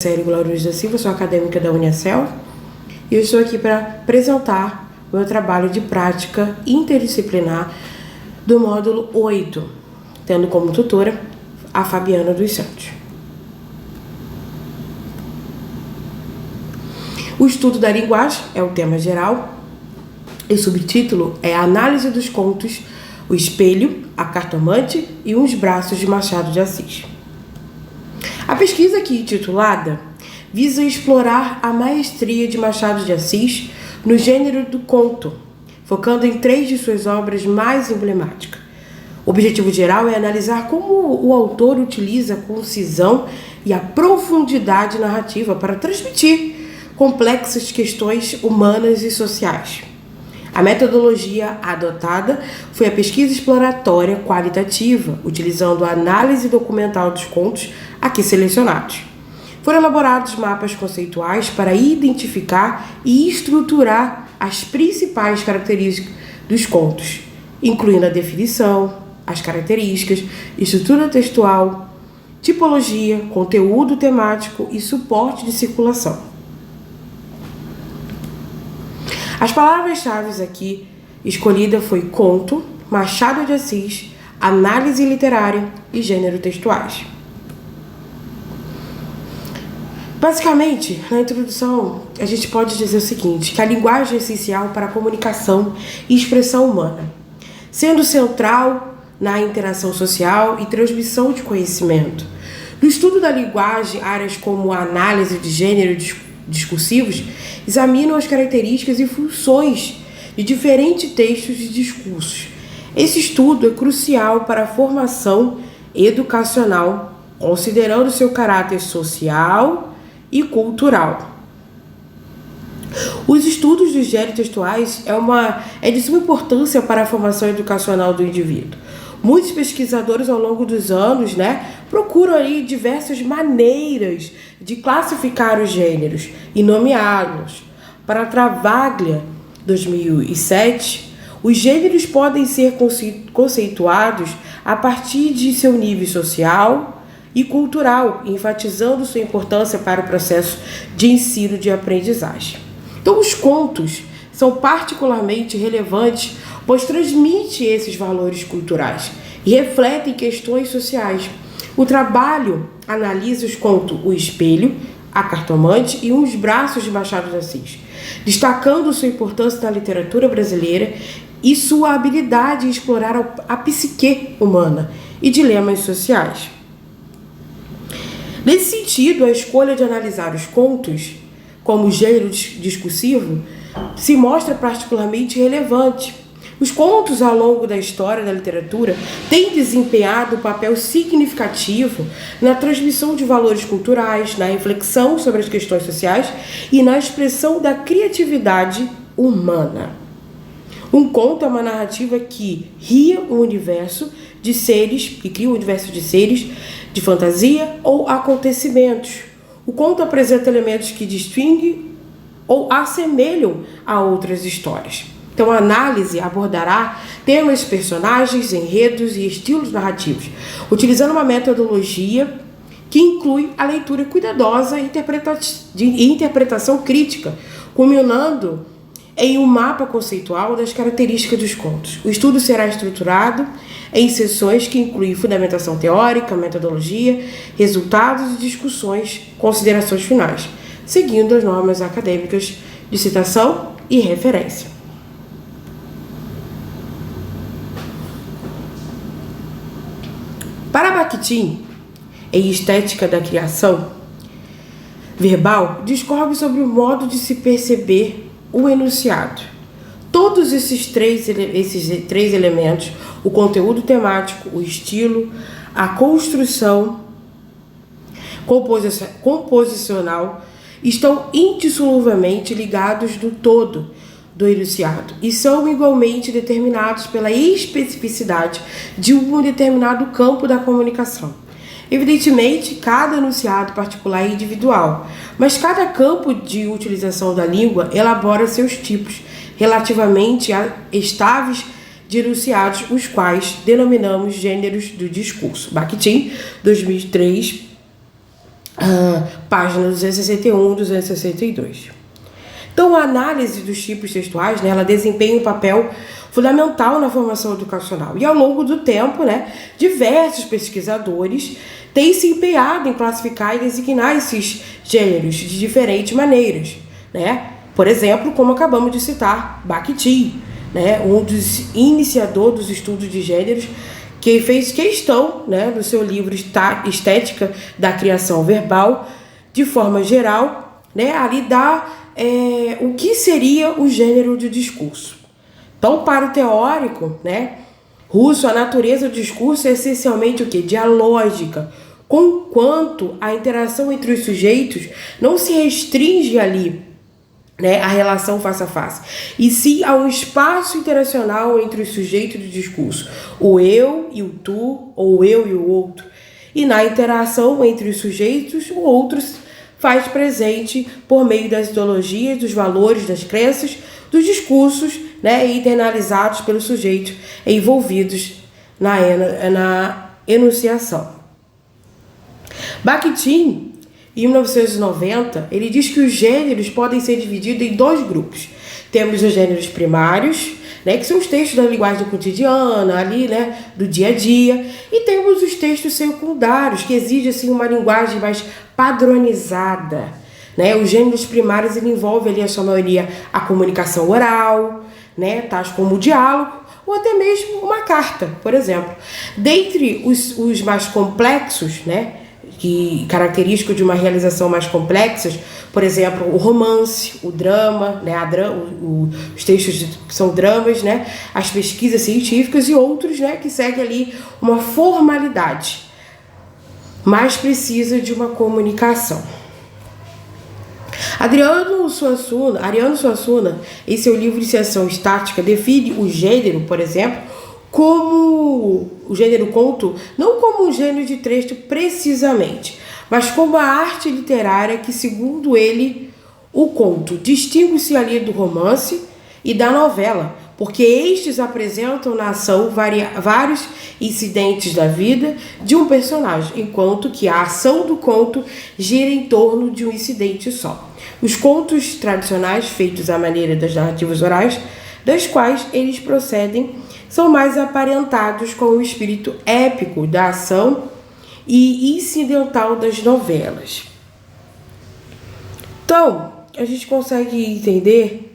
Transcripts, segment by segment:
Série Glória da Silva, sou acadêmica da Unicel e eu estou aqui para apresentar o meu trabalho de prática interdisciplinar do módulo 8, tendo como tutora a Fabiana dos Santos. O estudo da linguagem é o tema geral e o subtítulo é a análise dos contos O Espelho, a Cartomante e Uns Braços de Machado de Assis. A pesquisa aqui intitulada visa explorar a maestria de Machado de Assis no gênero do conto, focando em 3 de suas obras mais emblemáticas. O objetivo geral é analisar como o autor utiliza a concisão e a profundidade narrativa para transmitir complexas questões humanas e sociais. A metodologia adotada foi a pesquisa exploratória qualitativa, utilizando a análise documental dos contos aqui selecionados. Foram elaborados mapas conceituais para identificar e estruturar as principais características dos contos, incluindo a definição, as características, estrutura textual, tipologia, conteúdo temático e suporte de circulação. As palavras-chave aqui escolhidas foi conto, Machado de Assis, análise literária e gênero textuais. Basicamente, na introdução, a gente pode dizer o seguinte, que a linguagem é essencial para a comunicação e expressão humana, sendo central na interação social e transmissão de conhecimento. No estudo da linguagem, áreas como a análise de gêneros discursivos examinam as características e funções de diferentes textos e discursos. Esse estudo é crucial para a formação educacional, considerando seu caráter social e cultural. Os estudos dos gêneros textuais é de suma importância para a formação educacional do indivíduo. Muitos pesquisadores ao longo dos anos, procuram aí diversas maneiras de classificar os gêneros e nomeá-los. Para Travaglia, 2007, os gêneros podem ser conceituados a partir de seu nível social e cultural, enfatizando sua importância para o processo de ensino de aprendizagem. Então, os contos são particularmente relevantes, pois transmitem esses valores culturais e refletem questões sociais. O trabalho analisa os contos O Espelho, a Cartomante e Uns Braços de Machado de Assis, destacando sua importância na literatura brasileira e sua habilidade em explorar a psique humana e dilemas sociais. Nesse sentido, a escolha de analisar os contos como gênero discursivo se mostra particularmente relevante. Os contos, ao longo da história da literatura, têm desempenhado um papel significativo na transmissão de valores culturais, na reflexão sobre as questões sociais e na expressão da criatividade humana. Um conto é uma narrativa que cria um universo de seres, de fantasia ou acontecimentos. O conto apresenta elementos que distinguem ou assemelham a outras histórias. Então, a análise abordará temas, personagens, enredos e estilos narrativos, utilizando uma metodologia que inclui a leitura cuidadosa e interpretação crítica, culminando em um mapa conceitual das características dos contos. O estudo será estruturado em sessões que incluem fundamentação teórica, metodologia, resultados e discussões, considerações finais, seguindo as normas acadêmicas de citação e referência. Para Bakhtin, em Estética da Criação Verbal, discorre sobre o modo de se perceber o enunciado. Todos esses três elementos, o conteúdo temático, o estilo, a construção composicional, estão indissoluvelmente ligados no todo do enunciado e são igualmente determinados pela especificidade de um determinado campo da comunicação. Evidentemente, cada enunciado particular é individual, mas cada campo de utilização da língua elabora seus tipos relativamente estáveis de enunciados, os quais denominamos gêneros do discurso. Bakhtin, 2003, página 261 e 262. Então, a análise dos tipos textuais, né, ela desempenha um papel fundamental na formação educacional. E ao longo do tempo, né, diversos pesquisadores têm se empenhado em classificar e designar esses gêneros de diferentes maneiras, né? Por exemplo, como acabamos de citar, Bakhtin, né, um dos iniciadores dos estudos de gêneros, que fez questão, né, no seu livro Estética da Criação Verbal, de forma geral, né, ali dá o que seria o gênero de discurso. Então, para o teórico, né, russo, a natureza do discurso é essencialmente o quê? Dialógica, conquanto a interação entre os sujeitos não se restringe ali, né, à relação face a face, e sim ao espaço interacional entre os sujeitos do discurso, o eu e o tu, ou o eu e o outro. E na interação entre os sujeitos, o outro faz presente por meio das ideologias, dos valores, das crenças, dos discursos, né, internalizados pelos sujeitos envolvidos na enunciação. Bakhtin, em 1990, ele diz que os gêneros podem ser divididos em dois grupos. Temos os gêneros primários, né, que são os textos da linguagem cotidiana, ali, né, do dia a dia, e temos os textos secundários, que exigem assim, uma linguagem mais padronizada. Né? Os gêneros primários ele envolve ali, a sua maioria, a comunicação oral, né, tais como o diálogo, ou até mesmo uma carta, por exemplo. Dentre os mais complexos, né, que característicos de uma realização mais complexas, por exemplo, o romance, o drama, né, os textos que são dramas, né, as pesquisas científicas e outros, né, que seguem ali uma formalidade mais precisa de uma comunicação. Ariano Suassuna, em seu livro Iniciação Estática, define o gênero, por exemplo, como o gênero conto, não como um gênero de texto precisamente, mas como a arte literária que, segundo ele, o conto distingue-se ali do romance e da novela, porque estes apresentam na ação vários incidentes da vida de um personagem, enquanto que a ação do conto gira em torno de um incidente só. Os contos tradicionais, feitos à maneira das narrativas orais, das quais eles procedem, são mais aparentados com o espírito épico da ação e incidental das novelas. Então, a gente consegue entender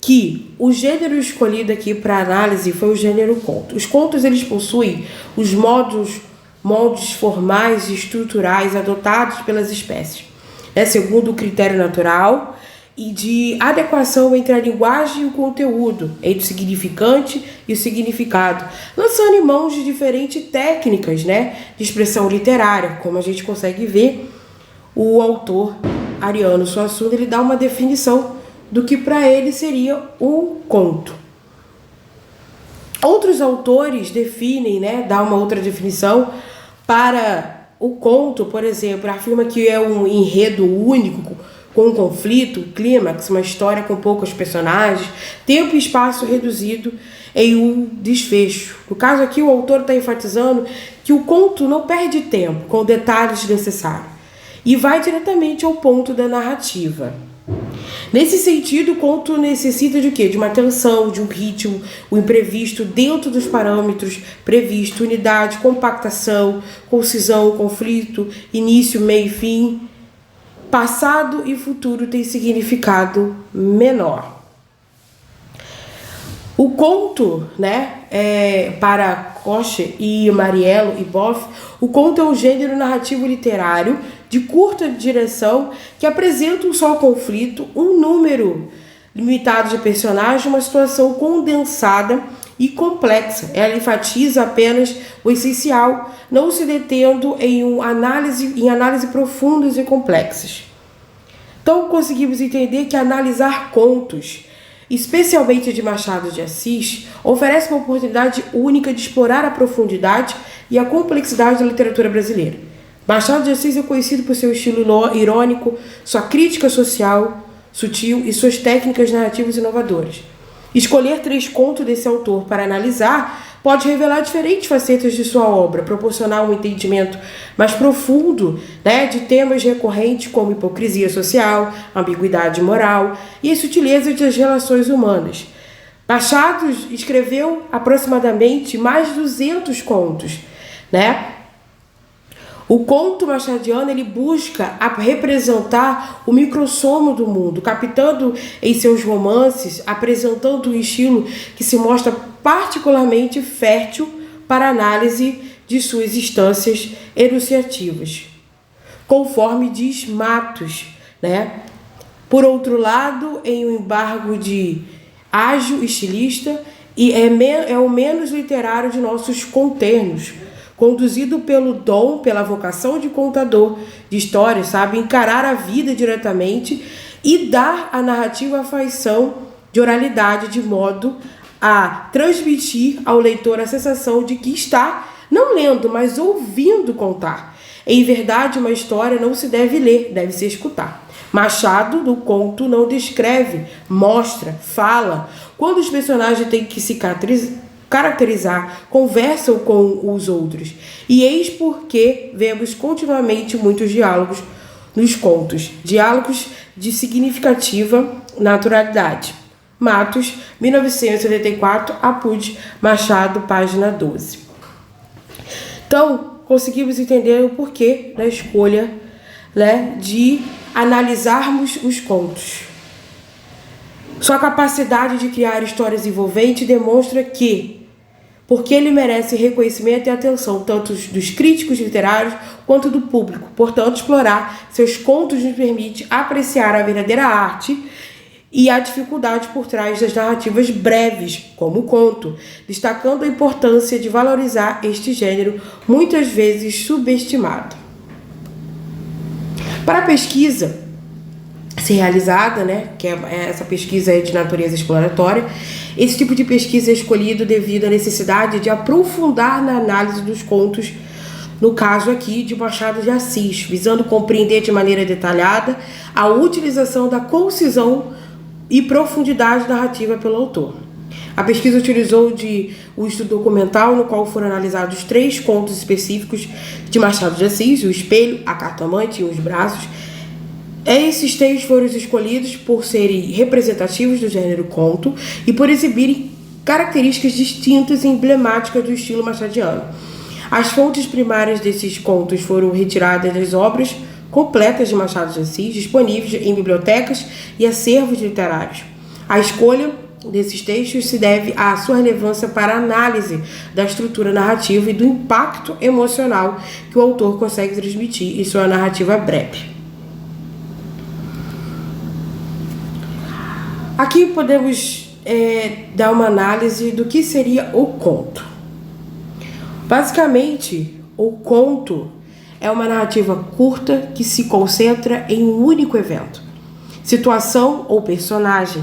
que o gênero escolhido aqui para análise foi o gênero conto. Os contos eles possuem os moldes formais e estruturais adotados pelas espécies, né, segundo o critério natural e de adequação entre a linguagem e o conteúdo, entre o significante e o significado, lançando em mãos de diferentes técnicas, né, de expressão literária, como a gente consegue ver. O autor Ariano Suassuna ele dá uma definição do que para ele seria um conto. Outros autores definem, né, dá uma outra definição para o conto, por exemplo, afirma que é um enredo único, com um conflito, um clímax, uma história com poucos personagens, tempo e espaço reduzido em um desfecho. No caso aqui, o autor está enfatizando que o conto não perde tempo com detalhes necessários e vai diretamente ao ponto da narrativa. Nesse sentido, o conto necessita de quê? De uma tensão, de um ritmo, o imprevisto dentro dos parâmetros previstos, unidade, compactação, concisão, conflito, início, meio e fim. Passado e futuro têm significado menor. O conto, né, para Kocher e Mariello e Boff, o conto é um gênero narrativo literário de curta direção que apresenta um só conflito, um número limitado de personagens, uma situação condensada e complexa. Ela enfatiza apenas o essencial, não se detendo em análise profundas e complexas. Então conseguimos entender que analisar contos, especialmente de Machado de Assis, oferece uma oportunidade única de explorar a profundidade e a complexidade da literatura brasileira. Machado de Assis é conhecido por seu estilo irônico, sua crítica social sutil e suas técnicas narrativas inovadoras. Escolher 3 contos desse autor para analisar pode revelar diferentes facetas de sua obra, proporcionar um entendimento mais profundo, né, de temas recorrentes como hipocrisia social, ambiguidade moral e as sutilezas das relações humanas. Machado escreveu aproximadamente mais de 200 contos, né? O conto machadiano ele busca representar o microssomo do mundo, captando em seus romances, apresentando um estilo que se mostra particularmente fértil para análise de suas instâncias enunciativas, conforme diz Matos, né? Por outro lado, em um embargo de ágil estilista e é o menos literário de nossos conternos, conduzido pelo dom, pela vocação de contador de histórias, sabe? Encarar a vida diretamente e dar à narrativa a feição de oralidade, de modo a transmitir ao leitor a sensação de que está, não lendo, mas ouvindo contar. Em verdade, uma história não se deve ler, deve se escutar. Machado, no conto, não descreve, mostra, fala. Quando os personagens têm que se caracterizar, conversam com os outros. E eis porque vemos continuamente muitos diálogos nos contos, diálogos de significativa naturalidade. Matos, 1974, Apud, Machado, página 12. Então, conseguimos entender o porquê da escolha, né, de analisarmos os contos. Sua capacidade de criar histórias envolventes demonstra que, porque ele merece reconhecimento e atenção, tanto dos críticos literários quanto do público. Portanto, explorar seus contos nos permite apreciar a verdadeira arte e a dificuldade por trás das narrativas breves, como o conto, destacando a importância de valorizar este gênero, muitas vezes subestimado. Para a pesquisa ser realizada, né, que essa pesquisa é de natureza exploratória, esse tipo de pesquisa é escolhido devido à necessidade de aprofundar na análise dos contos, no caso aqui de Machado de Assis, visando compreender de maneira detalhada a utilização da concisão e profundidade narrativa pelo autor. A pesquisa utilizou um estudo documental no qual foram analisados 3 contos específicos de Machado de Assis, o Espelho, a Cartomante e os Braços. Esses textos foram escolhidos por serem representativos do gênero conto e por exibirem características distintas e emblemáticas do estilo machadiano. As fontes primárias desses contos foram retiradas das obras completas de Machado de Assis, disponíveis em bibliotecas e acervos literários. A escolha desses textos se deve à sua relevância para a análise da estrutura narrativa e do impacto emocional que o autor consegue transmitir em sua narrativa breve. Aqui podemos dar uma análise do que seria o conto. Basicamente, o conto é uma narrativa curta que se concentra em um único evento, situação ou personagem,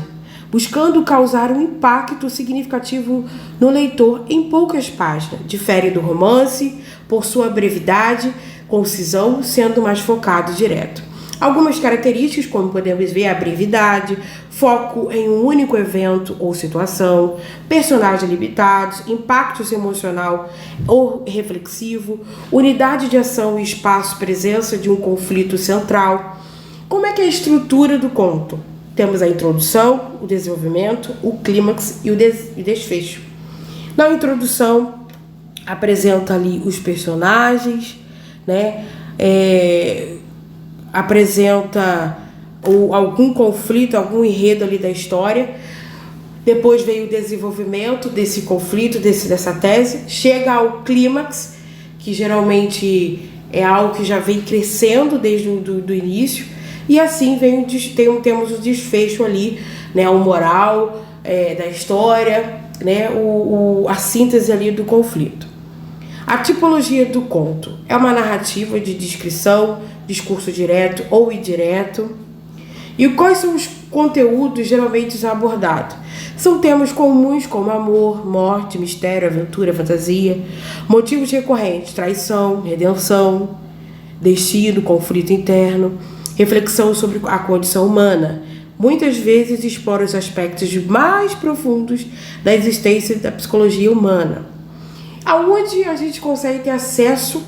buscando causar um impacto significativo no leitor em poucas páginas. Difere do romance por sua brevidade, concisão, sendo mais focado e direto. Algumas características, como podemos ver, a brevidade, foco em um único evento ou situação, personagens limitados, impactos emocional ou reflexivo, unidade de ação e espaço, presença de um conflito central. Como é que é a estrutura do conto? Temos a introdução, o desenvolvimento, o clímax e o desfecho. Na introdução, apresenta ali os personagens, né? Apresenta algum conflito, algum enredo ali da história. Depois vem o desenvolvimento desse conflito, dessa tese. Chega ao clímax, que geralmente é algo que já vem crescendo desde o início. E assim temos o desfecho ali, né, o moral da história, né, a síntese ali do conflito. A tipologia do conto é uma narrativa de descrição, discurso direto ou indireto. E quais são os conteúdos geralmente abordados? São temas comuns como amor, morte, mistério, aventura, fantasia, motivos recorrentes, traição, redenção, destino, conflito interno, reflexão sobre a condição humana. Muitas vezes explora os aspectos mais profundos da existência da psicologia humana. aonde a gente consegue ter acesso,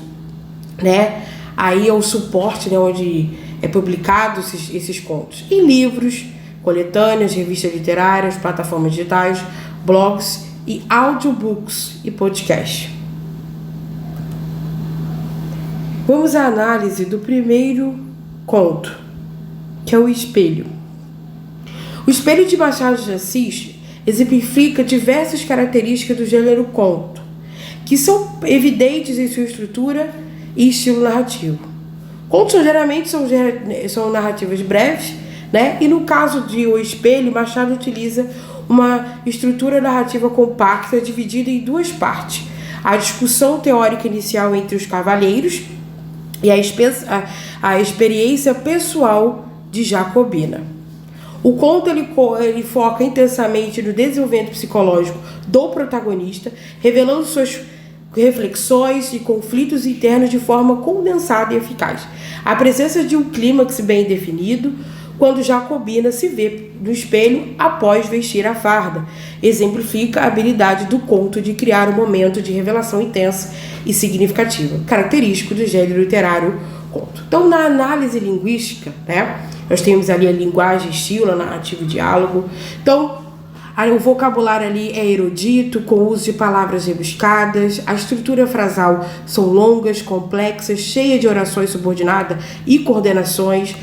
né, aí ao suporte, né, onde é publicado esses contos, em livros, coletâneas, revistas literárias, plataformas digitais, blogs e audiobooks e podcasts. Vamos à análise do primeiro conto, que é o Espelho. O Espelho de Machado de Assis exemplifica diversas características do gênero conto, que são evidentes em sua estrutura e estilo narrativo. Contos geralmente são narrativas breves, né? E no caso de O Espelho, Machado utiliza uma estrutura narrativa compacta dividida em duas partes: a discussão teórica inicial entre os cavaleiros e a experiência pessoal de Jacobina. O conto ele foca intensamente no desenvolvimento psicológico do protagonista, revelando suas reflexões e conflitos internos de forma condensada e eficaz. A presença de um clímax bem definido, quando Jacobina se vê no espelho após vestir a farda, exemplifica a habilidade do conto de criar um momento de revelação intensa e significativa, característico do gênero literário conto. Então, na análise linguística, né, nós temos ali a linguagem, estilo, a narrativa e diálogo. Então, o vocabulário ali é erudito, com o uso de palavras rebuscadas, a estrutura frasal são longas, complexas, cheia de orações subordinadas e coordenações.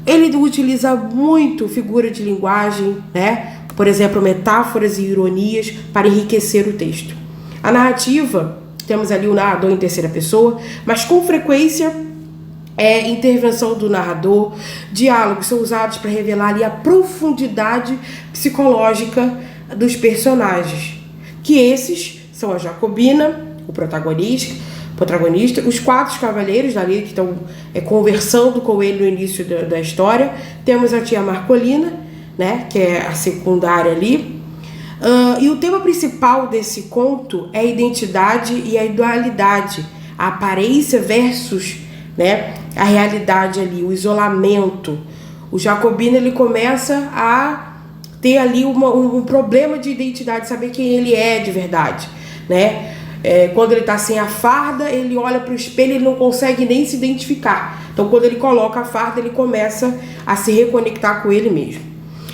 Ele utiliza muito figura de linguagem, né? Por exemplo, metáforas e ironias para enriquecer o texto. A narrativa, temos ali o narrador em terceira pessoa, mas com frequência intervenção do narrador. Diálogos são usados para revelar ali a profundidade psicológica dos personagens, que esses são a Jacobina, o protagonista, os quatro cavaleiros dali que estão conversando com ele no início da história. Temos a tia Marcolina, né, que é a secundária ali. E o tema principal desse conto é a identidade e a dualidade, a aparência versus, né, a realidade ali, o isolamento. O Jacobina ele começa a ter ali um problema de identidade, saber quem ele é de verdade, né? Quando ele está sem a farda, ele olha para o espelho e ele não consegue nem se identificar. Então, quando ele coloca a farda, ele começa a se reconectar com ele mesmo.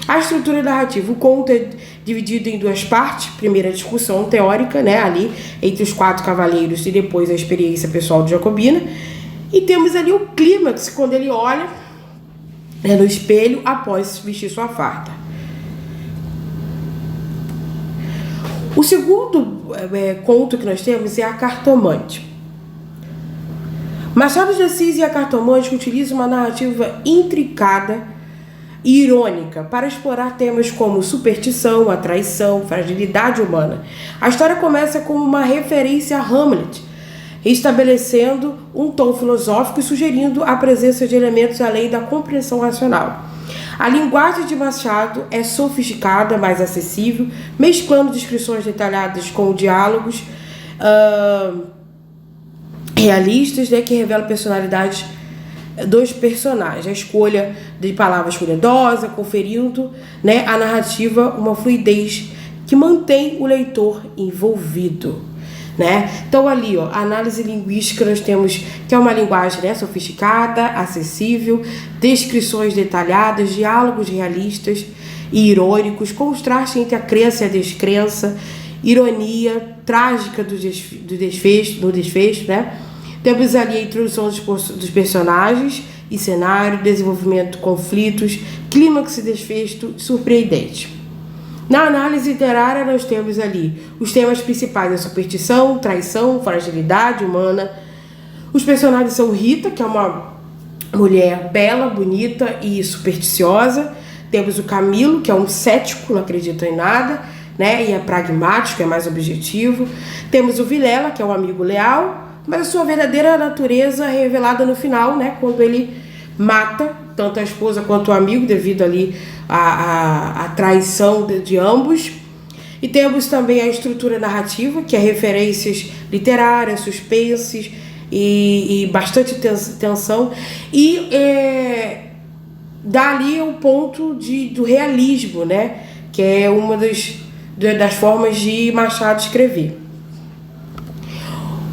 A estrutura narrativa, o conto é dividido em duas partes. Primeiro, a discussão teórica, né, ali entre os quatro cavaleiros, e depois a experiência pessoal de Jacobina. E temos ali o clímax, quando ele olha no espelho após vestir sua farda. O segundo conto que nós temos é a Cartomante. Machado de Assis e a Cartomante utilizam uma narrativa intricada e irônica para explorar temas como superstição, a traição, fragilidade humana. A história começa com uma referência a Hamlet, estabelecendo um tom filosófico e sugerindo a presença de elementos além da compreensão racional. A linguagem de Machado é sofisticada, mais acessível, mesclando descrições detalhadas com diálogos realistas, né, que revelam personalidades dos personagens. A escolha de palavras cuidadosas, conferindo, né, à narrativa uma fluidez que mantém o leitor envolvido, né? Então ali, a análise linguística nós temos que é uma linguagem, né, sofisticada, acessível, descrições detalhadas, diálogos realistas e irônicos, contraste entre a crença e a descrença, ironia trágica do desfecho, né? Temos ali a introdução dos personagens e cenário, desenvolvimento de conflitos, clímax e desfecho surpreendente. Na análise literária, nós temos ali os temas principais: a superstição, traição, fragilidade humana. Os personagens são Rita, que é uma mulher bela, bonita e supersticiosa. Temos o Camilo, que é um cético, não acredita em nada, né, e é pragmático, é mais objetivo. Temos o Vilela, que é um amigo leal, mas a sua verdadeira natureza é revelada no final, né, quando ele mata tanto a esposa quanto o amigo, devido ali à traição de ambos. E temos também a estrutura narrativa, que é referências literárias, suspenses e bastante tensão. E dá ali o ponto do realismo, né, que é uma das formas de Machado escrever.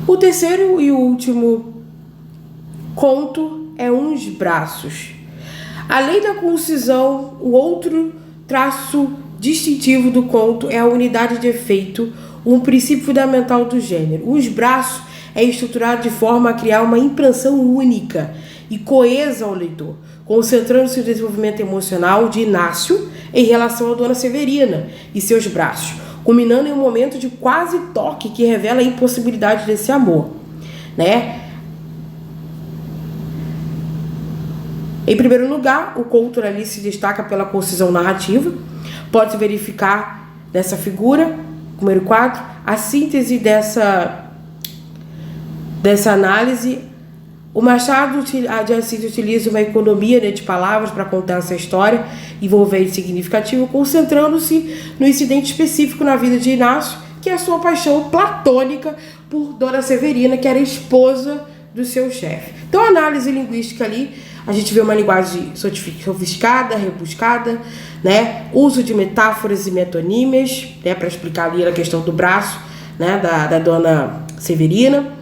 O terceiro e o último conto é Uns Braços. Além da concisão, o outro traço distintivo do conto é a unidade de efeito, um princípio fundamental do gênero. Os braços é estruturado de forma a criar uma impressão única e coesa ao leitor, concentrando-se no desenvolvimento emocional de Inácio em relação à Dona Severina e seus braços, culminando em um momento de quase toque que revela a impossibilidade desse amor, né? Em primeiro lugar, o conto ali se destaca pela concisão narrativa. Pode-se verificar nessa figura, número 4, a síntese dessa análise. O Machado de Assis utiliza uma economia, né, de palavras para contar essa história envolvente e significativa, concentrando-se no incidente específico na vida de Inácio, que é a sua paixão platônica por Dona Severina, que era esposa do seu chefe. Então, a análise linguística ali, a gente vê uma linguagem sofisticada, rebuscada, né? Uso de metáforas e metonímias, né, para explicar ali a questão do braço, né, da Dona Severina.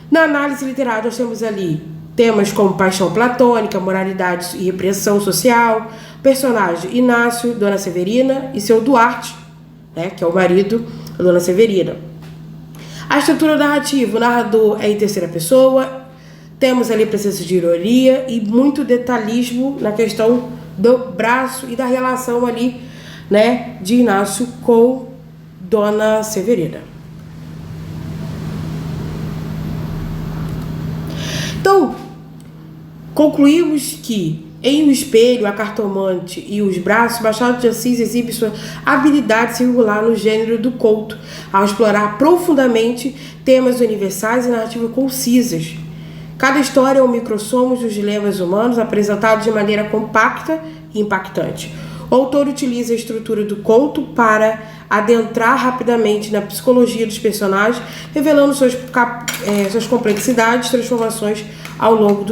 Na análise literária, nós temos ali temas como paixão platônica, moralidade e repressão social, personagem Inácio, Dona Severina e seu Duarte, né, que é o marido da Dona Severina. A estrutura narrativa, o narrador é em terceira pessoa. Temos ali presença de ironia e muito detalhismo na questão do braço e da relação ali, né, de Inácio com Dona Severina. Então, concluímos que em O Espelho, A Cartomante e Os Braços, Machado de Assis exibe sua habilidade singular no gênero do conto, ao explorar profundamente temas universais e narrativas concisas. Cada história é um microsomos dos dilemas humanos apresentados de maneira compacta e impactante. O autor utiliza a estrutura do conto para adentrar rapidamente na psicologia dos personagens, revelando suas complexidades e transformações ao longo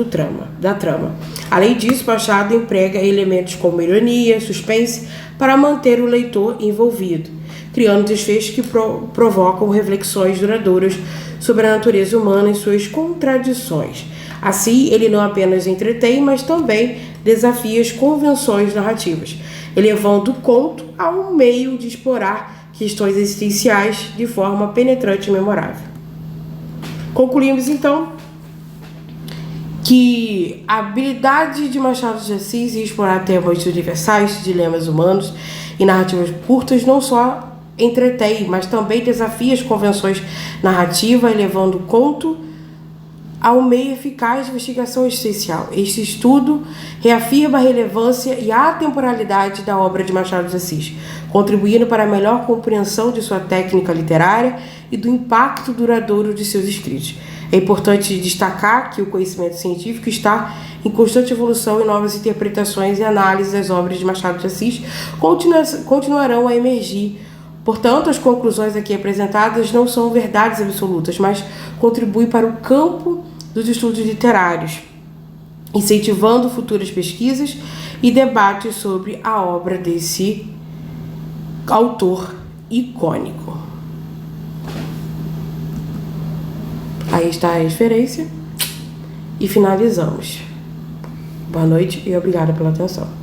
da trama. Além disso, Machado emprega elementos como ironia, suspense, para manter o leitor envolvido, criando desfechos que provocam reflexões duradouras sobre a natureza humana e suas contradições. Assim, ele não apenas entretém, mas também desafia as convenções narrativas, elevando o conto a um meio de explorar questões existenciais de forma penetrante e memorável. Concluímos, então, que a habilidade de Machado de Assis em explorar temas universais, dilemas humanos e narrativas curtas não só entretém, mas também desafia as convenções narrativas, elevando o conto ao meio eficaz de investigação existencial. Este estudo reafirma a relevância e a atemporalidade da obra de Machado de Assis, contribuindo para a melhor compreensão de sua técnica literária e do impacto duradouro de seus escritos. É importante destacar que o conhecimento científico está em constante evolução e novas interpretações e análises das obras de Machado de Assis continuarão a emergir. Portanto, as conclusões aqui apresentadas não são verdades absolutas, mas contribuem para o campo dos estudos literários, incentivando futuras pesquisas e debates sobre a obra desse autor icônico. Aí está a referência e finalizamos. Boa noite e obrigada pela atenção.